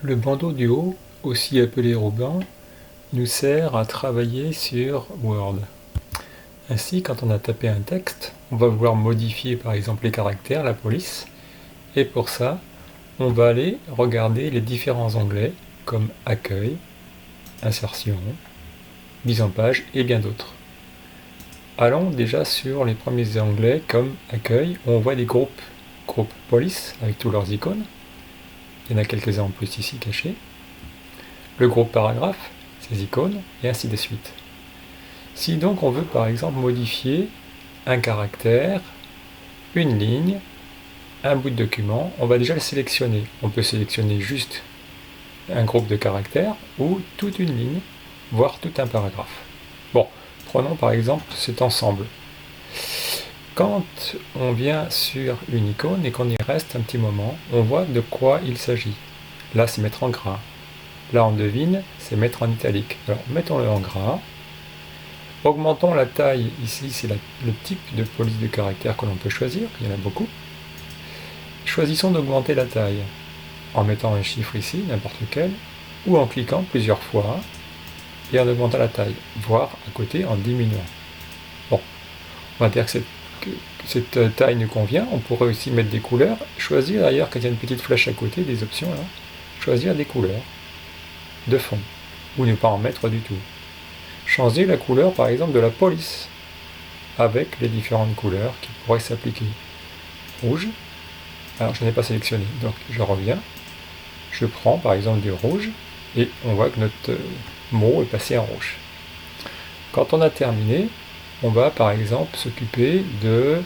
Le bandeau du haut, aussi appelé ruban, nous sert à travailler sur Word. Ainsi, quand on a tapé un texte, on va vouloir modifier par exemple les caractères, la police, et pour ça, on va aller regarder les différents onglets comme Accueil, Insertion, Mise en page et bien d'autres. Allons déjà sur les premiers onglets comme Accueil, où on voit des groupes police avec tous leurs icônes. Il y en a quelques-uns en plus ici cachés. Le groupe paragraphe, ses icônes, et ainsi de suite. Si donc on veut par exemple modifier un caractère, une ligne, un bout de document, on va déjà le sélectionner. On peut sélectionner juste un groupe de caractères ou toute une ligne, voire tout un paragraphe. Bon, prenons par exemple cet ensemble. Quand on vient sur une icône et qu'on y reste un petit moment, on voit de quoi il s'agit. Là, c'est mettre en gras. Là, on devine, c'est mettre en italique. Alors, mettons-le en gras. Augmentons la taille. Ici, c'est le type de police de caractère que l'on peut choisir. Il y en a beaucoup. Choisissons d'augmenter la taille en mettant un chiffre ici, n'importe lequel, ou en cliquant plusieurs fois et en augmentant la taille, voire à côté en diminuant. Bon, on va dire que cette taille nous convient. On pourrait aussi mettre des couleurs. Choisir d'ailleurs, quand il y a une petite flèche à côté, des options là, choisir des couleurs de fond, ou ne pas en mettre du tout. Changer la couleur par exemple de la police, avec les différentes couleurs qui pourraient s'appliquer. Rouge, alors je n'ai pas sélectionné, donc je reviens, je prends par exemple du rouge, et on voit que notre mot est passé en rouge. Quand on a terminé, on va par exemple s'occuper de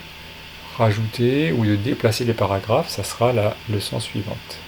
rajouter ou de déplacer les paragraphes, ça sera la leçon suivante.